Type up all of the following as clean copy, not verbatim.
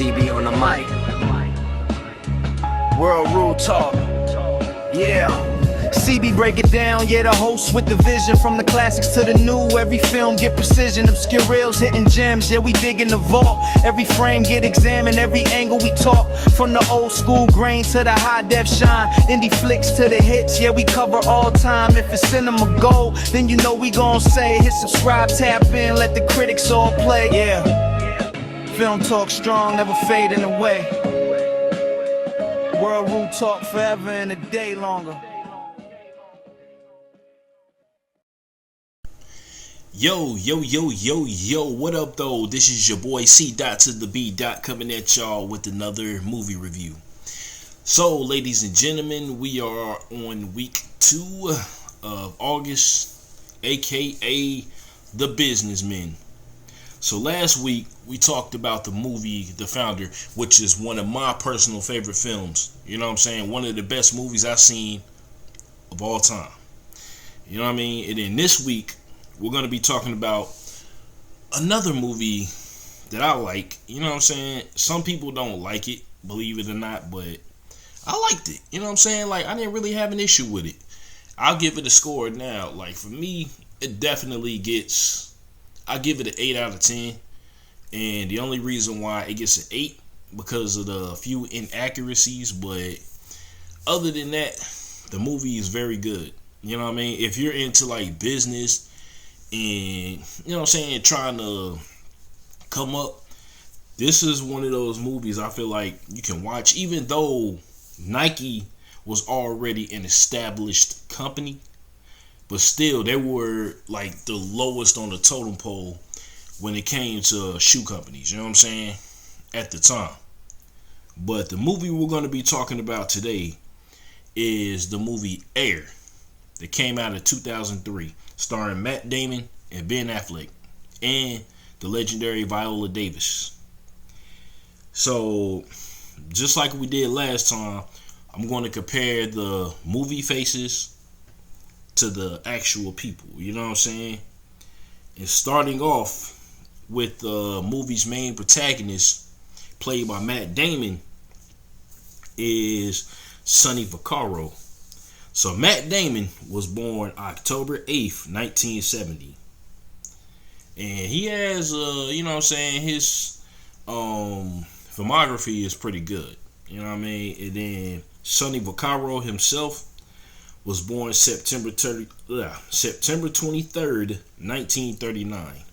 CB on the mic. World Rule Talk. Yeah. CB break it down, yeah, the host with the vision. From the classics to the new, every film get precision. Obscure reels hitting gems, yeah, we dig in the vault. Every frame get examined, every angle we talk. From the old school grain to the high def shine. Indie flicks to the hits, yeah, we cover all time. If it's cinema gold, then you know we gon' say, hit subscribe, tap in, let the critics all play. Yeah, film talk strong, never fading away. World Rule Talk forever and a day longer. Yo, what up though? This is your boy C. to the B. coming at y'all with another movie review. So, ladies and gentlemen, we are on week 2 of August, aka The Businessmen. So last week, we talked about the movie The Founder, which is one of my personal favorite films. You know what I'm saying? One of the best movies I've seen of all time. You know what I mean? And then this week, we're going to be talking about another movie that I like. You know what I'm saying? Some people don't like it, believe it or not, but I liked it. You know what I'm saying? Like, I didn't really have an issue with it. I'll give it a score now. Like, for me, it definitely gets, I give it an 8 out of 10. And the only reason why it gets an 8, because of the few inaccuracies. But other than that, the movie is very good. You know what I mean? If you're into, like, business and, you know what I'm saying, trying to come up, this is one of those movies I feel like you can watch. Even though Nike was already an established company, but still they were like the lowest on the totem pole when it came to shoe companies, you know what I'm saying, at the time. But the movie we're going to be talking about today is the movie Air, that came out in 2003, starring Matt Damon and Ben Affleck and the legendary Viola Davis. So, just like we did last time, I'm going to compare the movie faces to the actual people, you know what I'm saying? And starting off with the movie's main protagonist, played by Matt Damon, is Sonny Vaccaro. So Matt Damon was born October 8th, 1970. And he has, you know what I'm saying, his filmography is pretty good. You know what I mean? And then Sonny Vaccaro himself was born September 23rd, 1939.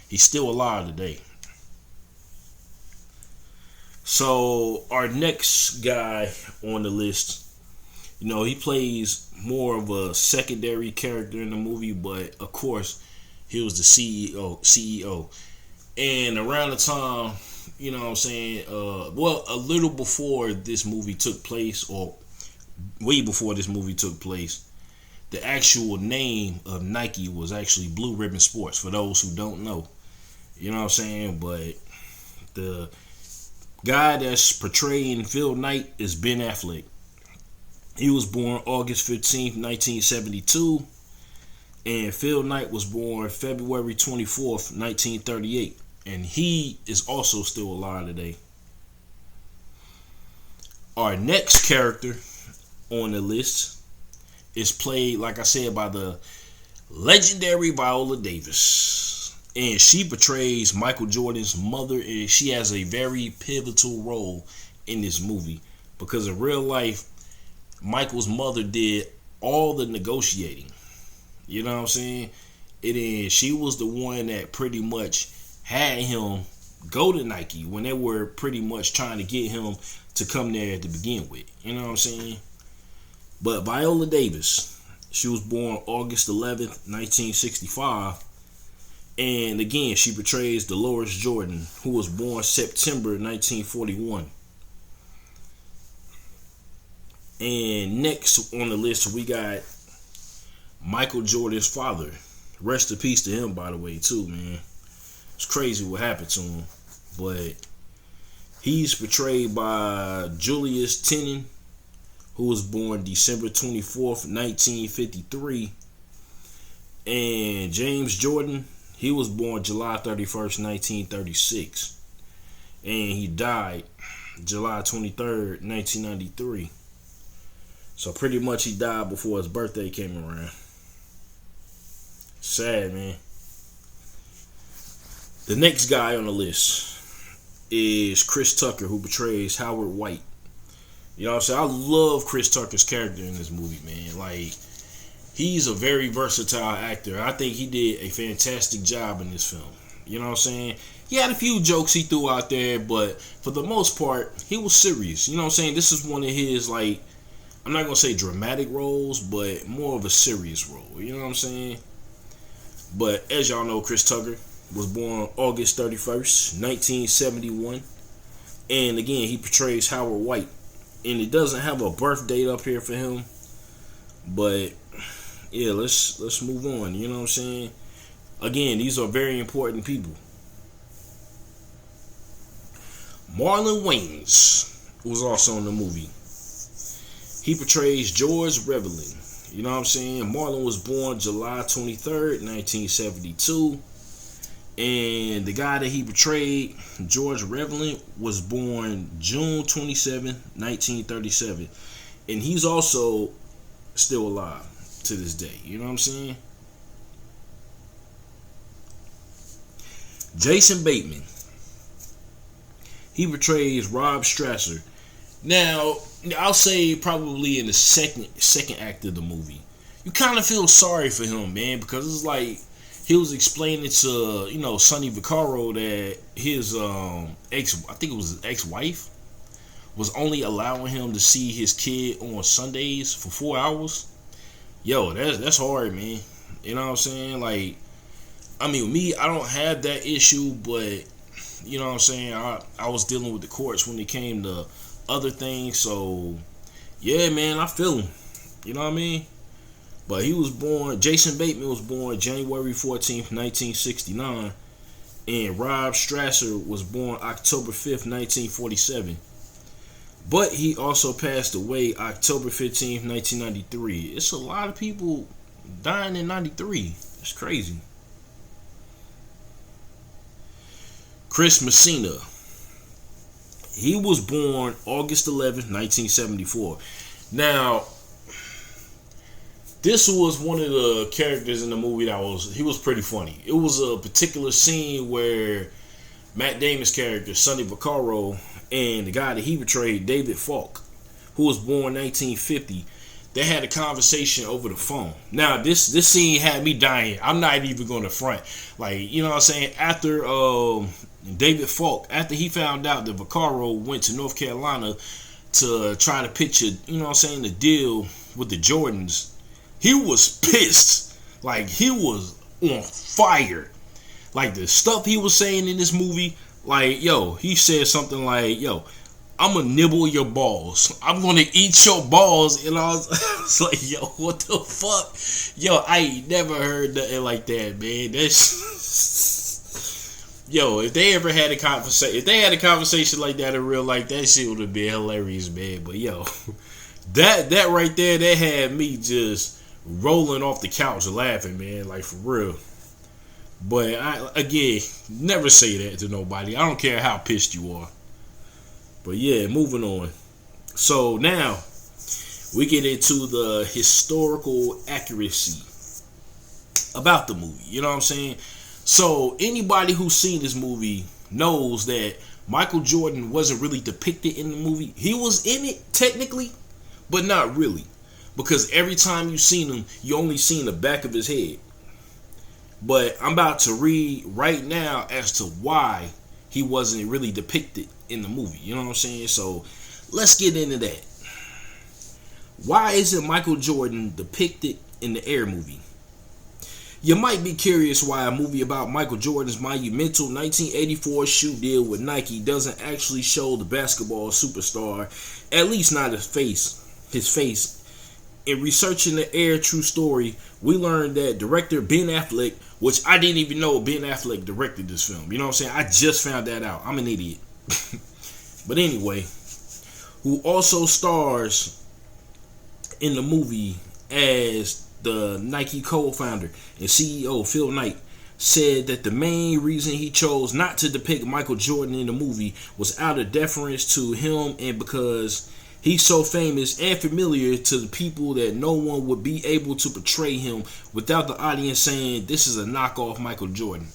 He's still alive today. So our next guy on the list, you know, he plays more of a secondary character in the movie, but of course, he was the CEO. And around the time, you know what I'm saying, a little before this movie took place, or way before this movie took place, the actual name of Nike was actually Blue Ribbon Sports, for those who don't know. You know what I'm saying? But the guy that's portraying Phil Knight is Ben Affleck. He was born August 15th, 1972. And Phil Knight was born February 24th, 1938. And he is also still alive today. Our next character on the list is played, like I said, by the legendary Viola Davis. And she portrays Michael Jordan's mother, and she has a very pivotal role in this movie. Because in real life, Michael's mother did all the negotiating. You know what I'm saying? And she was the one that pretty much had him go to Nike when they were pretty much trying to get him to come there to begin with. You know what I'm saying? But Viola Davis, she was born August 11th, 1965. And again, she portrays Dolores Jordan, who was born September 1941. And next on the list, we got Michael Jordan's father. Rest in peace to him, by the way, too, man. It's crazy what happened to him. But he's portrayed by Julius Tenen, who was born December 24th, 1953. And James Jordan, he was born July 31st, 1936. and he died July 23rd, 1993. So pretty much he died before his birthday came around. Sad, man. The next guy on the list is Chris Tucker, who portrays Howard White. You know what I'm saying? I love Chris Tucker's character in this movie, man. Like, he's a very versatile actor. I think he did a fantastic job in this film. You know what I'm saying? He had a few jokes he threw out there, but for the most part, he was serious. You know what I'm saying? This is one of his, like, I'm not going to say dramatic roles, but more of a serious role. You know what I'm saying? But as y'all know, Chris Tucker was born August 31st, 1971. And again, he portrays Howard White. And it doesn't have a birth date up here for him. But yeah, let's move on. You know what I'm saying? Again, these are very important people. Marlon Wayans was also in the movie. He portrays George Revelin. You know what I'm saying? Marlon was born July 23rd, 1972. And the guy that he portrayed, George Revelin, was born June 27, 1937. And he's also still alive to this day. You know what I'm saying? Jason Bateman. He portrays Rob Strasser. Now, I'll say probably in the second act of the movie, you kind of feel sorry for him, man, because it's like he was explaining to, you know, Sonny Vaccaro that his I think it was his ex-wife, was only allowing him to see his kid on Sundays for 4 hours. Yo, that's hard, man. You know what I'm saying? Like, I mean, me, I don't have that issue, but you know what I'm saying? I was dealing with the courts when it came to other things, so yeah, man, I feel him. You know what I mean? But he was born, Jason Bateman was born January 14th, 1969, and Rob Strasser was born October 5th, 1947. But he also passed away October 15th, 1993. It's a lot of people dying in 93. It's crazy. Chris Messina. He was born August 11th, 1974. Now, this was one of the characters in the movie he was pretty funny. It was a particular scene where Matt Damon's character, Sonny Vaccaro, and the guy that he portrayed, David Falk, who was born 1950, they had a conversation over the phone. Now, this scene had me dying. I'm not even going to front. Like, you know what I'm saying? After David Falk, after he found out that Vaccaro went to North Carolina to try to pitch a, you know what I'm saying, the deal with the Jordans, he was pissed. Like, he was on fire. Like, the stuff he was saying in this movie, like, yo, he said something like, yo, I'm gonna nibble your balls. I'm gonna eat your balls. And I was like, yo, what the fuck? Yo, I ain't never heard nothing like that, man. That's yo, if they ever had a conversation like that in real life, that shit would have been hilarious, man. But yo, that right there, that had me just rolling off the couch laughing, man, like for real. But again, never say that to nobody. I don't care how pissed you are. But yeah, moving on. So now we get into the historical accuracy about the movie. You know what I'm saying? So anybody who's seen this movie knows that Michael Jordan wasn't really depicted in the movie. He was in it technically, but not really. Because every time you seen him, you only seen the back of his head. But I'm about to read right now as to why he wasn't really depicted in the movie. You know what I'm saying? So let's get into that. Why isn't Michael Jordan depicted in the Air movie? You might be curious why a movie about Michael Jordan's monumental 1984 shoe deal with Nike doesn't actually show the basketball superstar, at least not his face. In researching the Air true story, we learned that director Ben Affleck, which I didn't even know Ben Affleck directed this film. You know what I'm saying? I just found that out. I'm an idiot. But anyway, who also stars in the movie as the Nike co-founder and CEO Phil Knight, said that the main reason he chose not to depict Michael Jordan in the movie was out of deference to him and because he's so famous and familiar to the people that no one would be able to portray him without the audience saying this is a knockoff Michael Jordan.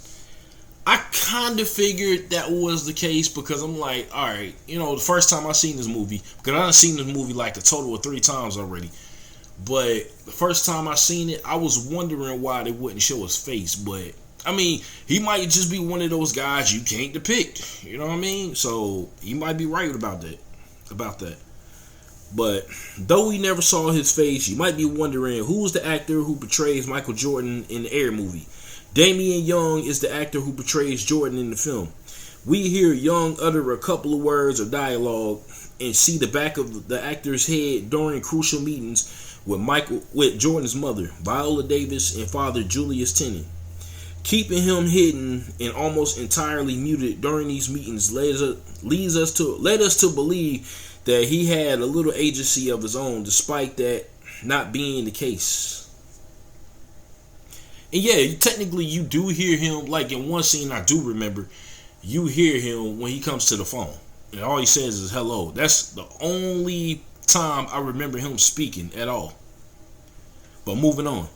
I kind of figured that was the case because I'm like, alright, the first time I seen this movie, because I done seen this movie like a total of 3 times already, but the first time I seen it, I was wondering why they wouldn't show his face, but I mean, he might just be one of those guys you can't depict, you know what I mean? So, he might be right about that. But, though we never saw his face, you might be wondering who's the actor who portrays Michael Jordan in the Air movie. Damian Young is the actor who portrays Jordan in the film. We hear Young utter a couple of words or dialogue and see the back of the actor's head during crucial meetings with Jordan's mother, Viola Davis, and father Julius Tennant. Keeping him hidden and almost entirely muted during these meetings led us to believe that he had a little agency of his own, despite that not being the case. And yeah, technically you do hear him, like in one scene I do remember, you hear him when he comes to the phone. And all he says is hello. That's the only time I remember him speaking at all. But moving on.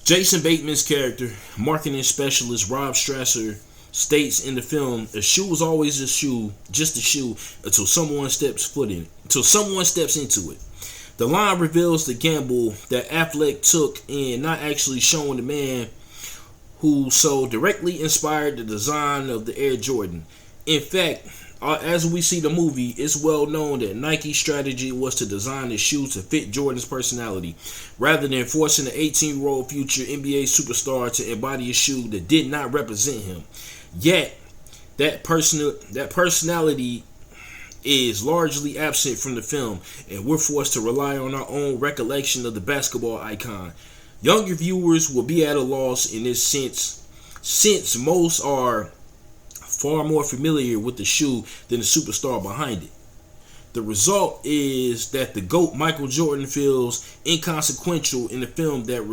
Jason Bateman's character, marketing specialist Rob Strasser, states in the film, a shoe is always a shoe, just a shoe, until someone steps into it. The line reveals the gamble that Affleck took in not actually showing the man who so directly inspired the design of the Air Jordan. In fact, as we see the movie, it's well known that Nike's strategy was to design the shoe to fit Jordan's personality, rather than forcing an 18-year-old future NBA superstar to embody a shoe that did not represent him. Yet, that personality is largely absent from the film, and we're forced to rely on our own recollection of the basketball icon. Younger viewers will be at a loss in this sense, since most are far more familiar with the shoe than the superstar behind it. The result is that the GOAT Michael Jordan feels inconsequential in the film that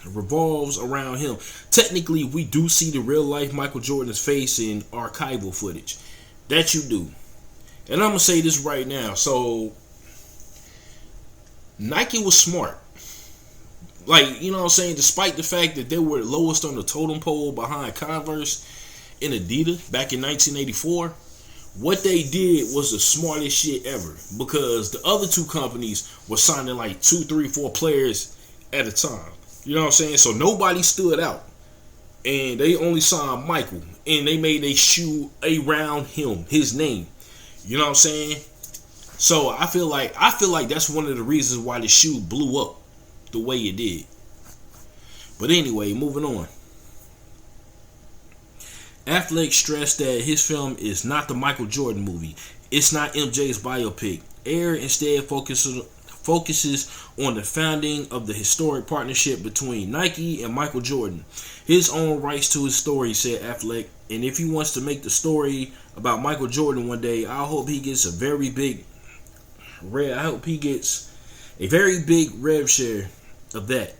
revolves around him. Technically, we do see the real life Michael Jordan's face in archival footage. That you do. And I'm going to say this right now. So, Nike was smart. Like, you know what I'm saying? Despite the fact that they were lowest on the totem pole behind Converse and Adidas back in 1984, what they did was the smartest shit ever. Because the other two companies were signing like 2, 3, 4 players at a time. You know what I'm saying? So, nobody stood out. And they only signed Michael. And they made a shoe around him, his name. You know what I'm saying? So I feel like that's one of the reasons why the shoe blew up the way it did. But anyway, moving on. Affleck stressed that his film is not the Michael Jordan movie. It's not MJ's biopic. Air instead focuses on the founding of the historic partnership between Nike and Michael Jordan. His own rights to his story, said Affleck. And if he wants to make the story about Michael Jordan one day, I hope he gets a very big rev share of that,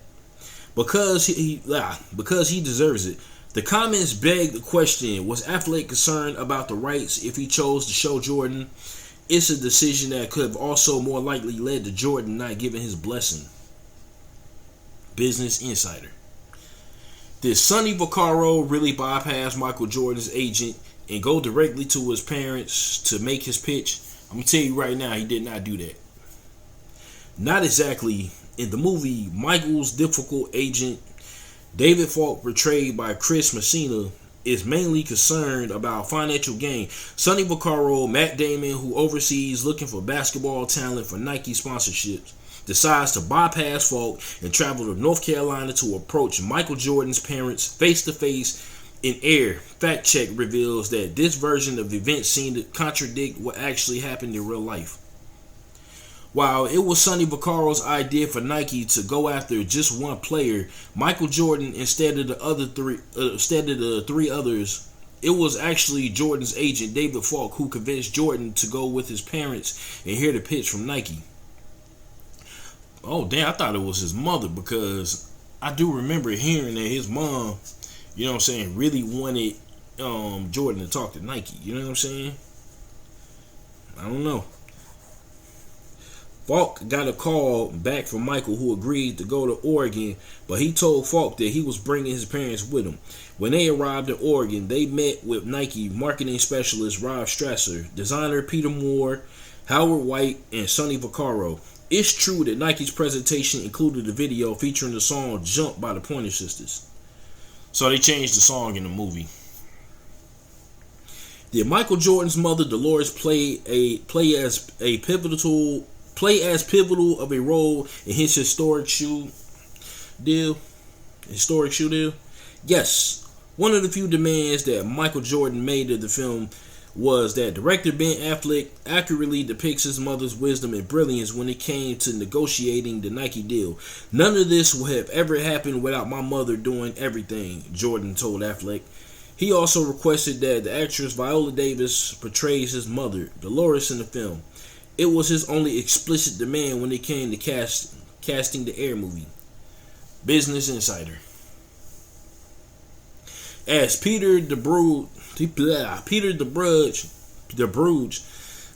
because he deserves it. The comments beg the question: was Affleck concerned about the rights if he chose to show Jordan? It's a decision that could have also more likely led to Jordan not giving his blessing. Business Insider. Did Sonny Vaccaro really bypass Michael Jordan's agent and go directly to his parents to make his pitch? I'm going to tell you right now, he did not do that. Not exactly. In the movie, Michael's difficult agent, David Falk, portrayed by Chris Messina, is mainly concerned about financial gain. Sonny Vaccaro, Matt Damon, who oversees looking for basketball talent for Nike sponsorships, decides to bypass Falk and travel to North Carolina to approach Michael Jordan's parents face-to-face. In Air, fact check reveals that this version of events seemed to contradict what actually happened in real life. While it was Sonny Vaccaro's idea for Nike to go after just one player, Michael Jordan, instead of the three others, it was actually Jordan's agent, David Falk, who convinced Jordan to go with his parents and hear the pitch from Nike. Oh damn, I thought it was his mother, because I do remember hearing that his mom you know what I'm saying, really wanted Jordan to talk to Nike. You know what I'm saying? I don't know. Falk got a call back from Michael, who agreed to go to Oregon, but he told Falk that he was bringing his parents with him. When they arrived in Oregon, they met with Nike marketing specialist Rob Strasser, designer Peter Moore, Howard White, and Sonny Vaccaro. It's true that Nike's presentation included a video featuring the song "Jump" by the Pointer Sisters. So they changed the song in the movie. Did Michael Jordan's mother Dolores play as pivotal of a role in his historic shoe deal? Yes. One of the few demands that Michael Jordan made of the film was that director Ben Affleck accurately depicts his mother's wisdom and brilliance when it came to negotiating the Nike deal. None of this would have ever happened without my mother doing everything, Jordan told Affleck. He also requested that the actress Viola Davis portrays his mother, Dolores, in the film. It was his only explicit demand when it came to casting the Air movie. Business Insider. As Peter DeBruge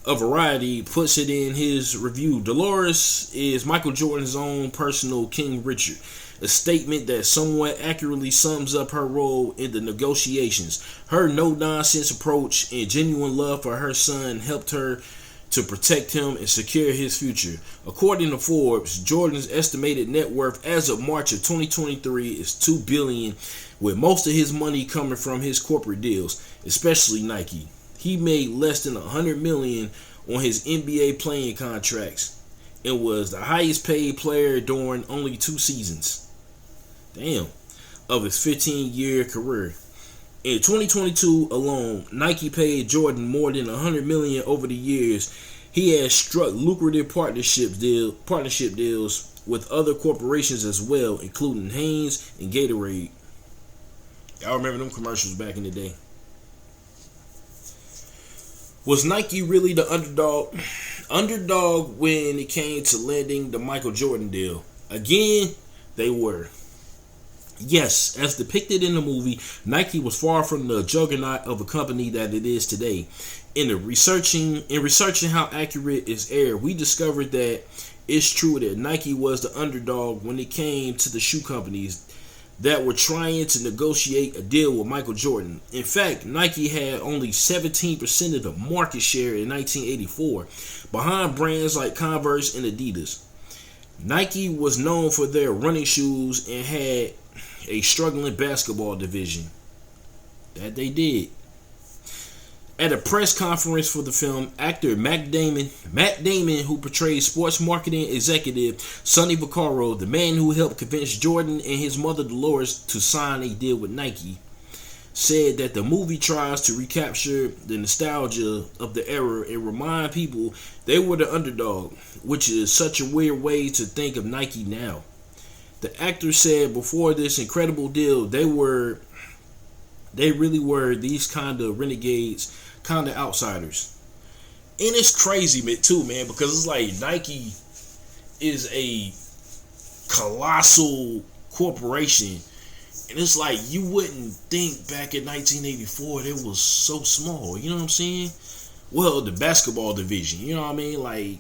of Variety puts it in his review, Dolores is Michael Jordan's own personal King Richard, a statement that somewhat accurately sums up her role in the negotiations. Her no-nonsense approach and genuine love for her son helped her to protect him and secure his future. According to Forbes, Jordan's estimated net worth as of March of 2023 is $2 billion, with most of his money coming from his corporate deals, especially Nike. He made less than $100 million on his NBA playing contracts and was the highest paid player during only 2 seasons. Damn. Of his 15-year career. In 2022 alone, Nike paid Jordan more than $100 million over the years. He has struck lucrative partnership deals with other corporations as well, including Hanes and Gatorade. Y'all remember them commercials back in the day? Was Nike really the underdog? Underdog when it came to landing the Michael Jordan deal? Again, they were. Yes, as depicted in the movie, Nike was far from the juggernaut of a company that it is today. In researching how accurate is Air, we discovered that it's true that Nike was the underdog when it came to the shoe companies that were trying to negotiate a deal with Michael Jordan. In fact, Nike had only 17% of the market share in 1984, behind brands like Converse and Adidas. Nike was known for their running shoes and had a struggling basketball division. That they did. At a press conference for the film, actor Matt Damon, who portrayed sports marketing executive Sonny Vaccaro, the man who helped convince Jordan and his mother Dolores to sign a deal with Nike, said that the movie tries to recapture the nostalgia of the era and remind people they were the underdog, which is such a weird way to think of Nike now. The actor said before this incredible deal, they really were these kind of renegades, kind of outsiders. And it's crazy, man, because it's like Nike is a colossal corporation. And it's like you wouldn't think back in 1984 it was so small. You know what I'm saying? Well, the basketball division, you know what I mean? Like,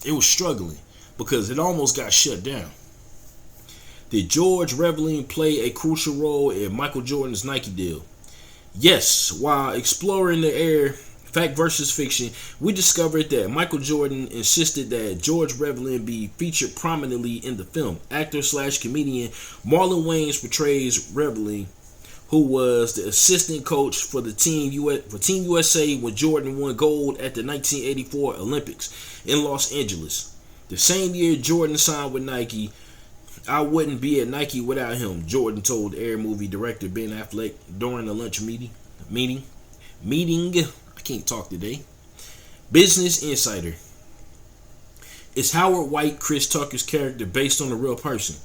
it was struggling because it almost got shut down. Did George Reveling play a crucial role in Michael Jordan's Nike deal? Yes. While exploring the Air fact versus fiction, we discovered that Michael Jordan insisted that George Reveling be featured prominently in the film. Actor/comedian Marlon Wayans portrays Reveling, who was the assistant coach for the Team USA when Jordan won gold at the 1984 Olympics in Los Angeles. The same year Jordan signed with Nike. I wouldn't be at Nike without him, Jordan told Air movie director Ben Affleck during the lunch meeting. I can't talk today. Business Insider. Is Howard White Chris Tucker's character based on a real person?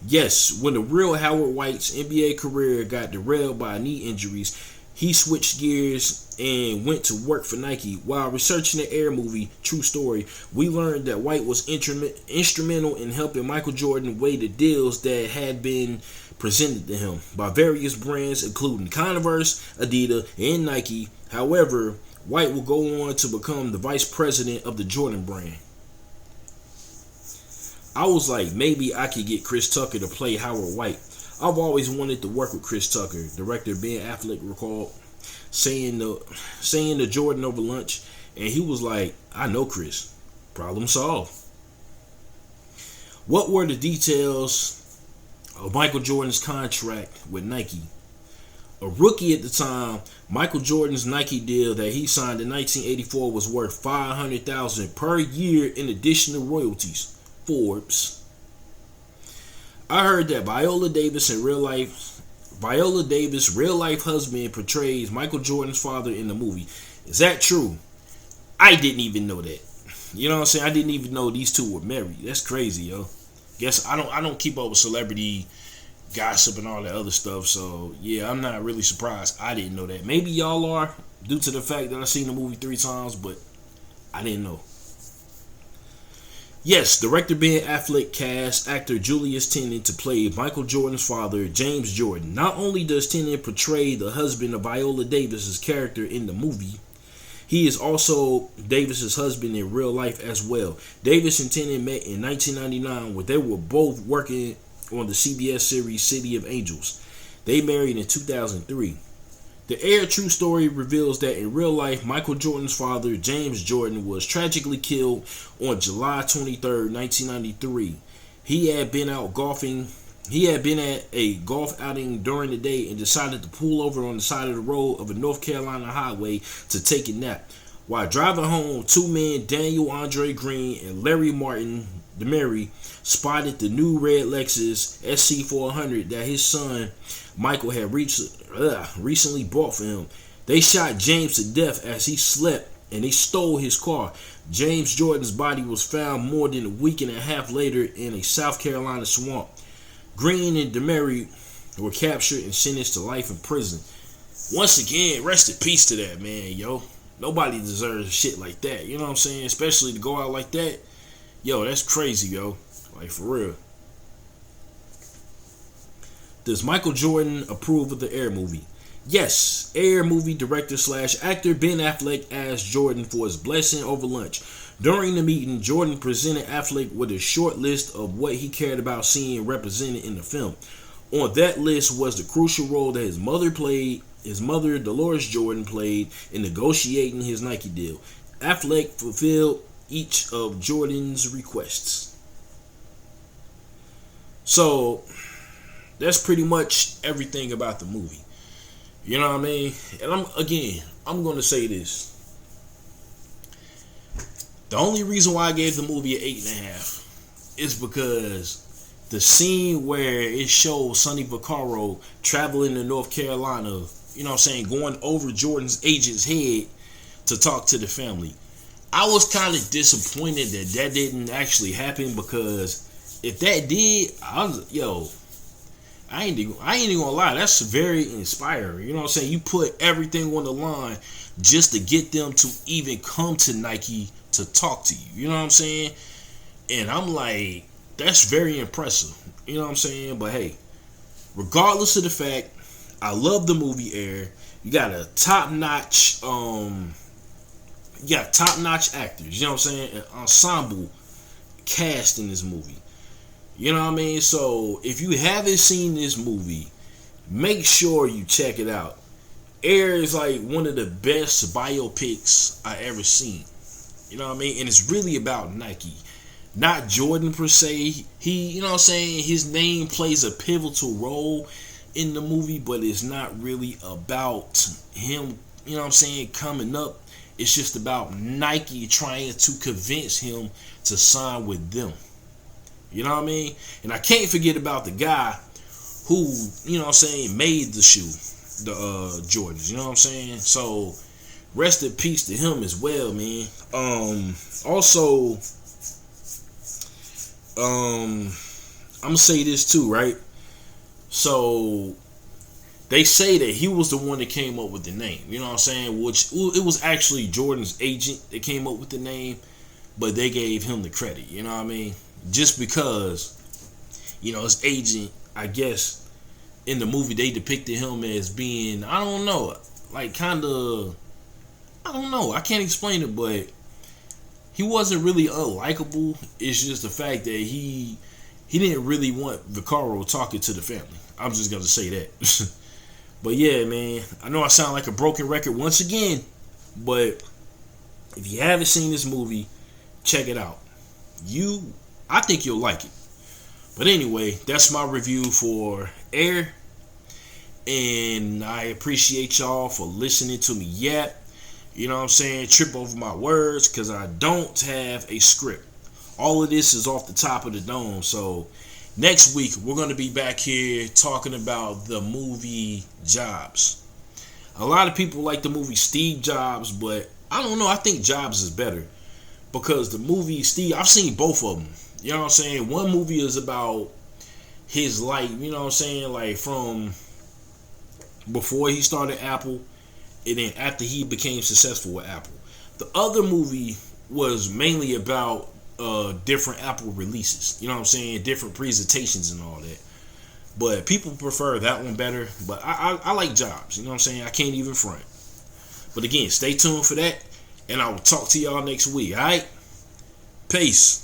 Yes, when the real Howard White's NBA career got derailed by knee injuries, he switched gears and went to work for Nike. While researching the Air movie, True Story, we learned that White was instrumental in helping Michael Jordan weigh the deals that had been presented to him by various brands including Converse, Adidas, and Nike. However, White will go on to become the vice president of the Jordan brand. I was like, maybe I could get Chris Tucker to play Howard White. I've always wanted to work with Chris Tucker. Director Ben Affleck recalled saying to Jordan over lunch, and he was like, I know Chris. Problem solved. What were the details of Michael Jordan's contract with Nike? A rookie at the time, Michael Jordan's Nike deal that he signed in 1984 was worth $500,000 per year in addition to royalties. Forbes. I heard that Viola Davis, real life husband, portrays Michael Jordan's father in the movie. Is that true? I didn't even know that. You know what I'm saying? I didn't even know these two were married. That's crazy, yo. Guess I don't keep up with celebrity gossip and all that other stuff. So yeah, I'm not really surprised. I didn't know that. Maybe y'all are, due to the fact that I've seen the movie 3 times, but I didn't know. Yes, director Ben Affleck cast actor Julius Tennant to play Michael Jordan's father, James Jordan. Not only does Tennant portray the husband of Viola Davis's character in the movie, he is also Davis's husband in real life as well. Davis and Tennant met in 1999 when they were both working on the CBS series City of Angels. They married in 2003. The Air True Story reveals that in real life, Michael Jordan's father, James Jordan, was tragically killed on July 23, 1993. He had been out golfing. He had been at a golf outing during the day and decided to pull over on the side of the road of a North Carolina highway to take a nap. While driving home, 2 men, Daniel Andre Green and Larry Martin DeMary, spotted the new red Lexus SC400 that his son Michael had recently bought for him. They shot James to death as he slept, and they stole his car. James Jordan's body was found more than a week and a half later in a South Carolina swamp. Green and DeMary were captured and sentenced to life in prison. Once again, rest in peace to that man, yo. Nobody deserves shit like that, you know what I'm saying? Especially to go out like that. Yo, that's crazy, yo. Like, for real. Does Michael Jordan approve of the Air movie? Yes, Air movie director / actor Ben Affleck asked Jordan for his blessing over lunch. During the meeting, Jordan presented Affleck with a short list of what he cared about seeing represented in the film. On that list was the crucial role that his mother Dolores Jordan played in negotiating his Nike deal. Affleck fulfilled each of Jordan's requests. So that's pretty much everything about the movie. You know what I mean? And I'm going to say this. The only reason why I gave the movie an 8.5 is because the scene where it shows Sonny Vaccaro traveling to North Carolina, you know what I'm saying, going over Jordan's agent's head to talk to the family. I was kind of disappointed that didn't actually happen, because if that did, I ain't even gonna lie, that's very inspiring. You know what I'm saying? You put everything on the line just to get them to even come to Nike to talk to you. You know what I'm saying? And I'm like, that's very impressive. You know what I'm saying? But hey, regardless of the fact, I love the movie Air. You got a top-notch, actors. You know what I'm saying? An ensemble cast in this movie. You know what I mean? So if you haven't seen this movie, make sure you check it out. Air is like one of the best biopics I ever seen. You know what I mean? And it's really about Nike, not Jordan per se. He, you know what I'm saying, his name plays a pivotal role in the movie, but it's not really about him, you know what I'm saying, coming up. It's just about Nike trying to convince him to sign with them. You know what I mean? And I can't forget about the guy who, you know what I'm saying, made the shoe, the Jordans. You know what I'm saying? So rest in peace to him as well, man. Also, I'm gonna say this too, right? So they say that he was the one that came up with the name. You know what I'm saying? Which it was actually Jordan's agent that came up with the name, but they gave him the credit. You know what I mean? Just because, you know, his agent, I guess, in the movie they depicted him as being, I don't know, like kind of, I don't know, I can't explain it, but he wasn't really unlikable. It's just the fact that he didn't really want Vaccaro talking to the family. I'm just gonna say that. But yeah, man, I know I sound like a broken record once again, but if you haven't seen this movie, check it out. I think you'll like it. But anyway, that's my review for Air. And I appreciate y'all for listening to me yap. You know what I'm saying? Trip over my words because I don't have a script. All of this is off the top of the dome. So next week, we're going to be back here talking about the movie Jobs. A lot of people like the movie Steve Jobs, but I don't know. I think Jobs is better because the movie Steve, I've seen both of them. You know what I'm saying? One movie is about his life, you know what I'm saying? Like from before he started Apple and then after he became successful with Apple. The other movie was mainly about different Apple releases. You know what I'm saying? Different presentations and all that. But people prefer that one better. But I like Jobs. You know what I'm saying? I can't even front. But again, stay tuned for that. And I will talk to y'all next week. Alright? Peace.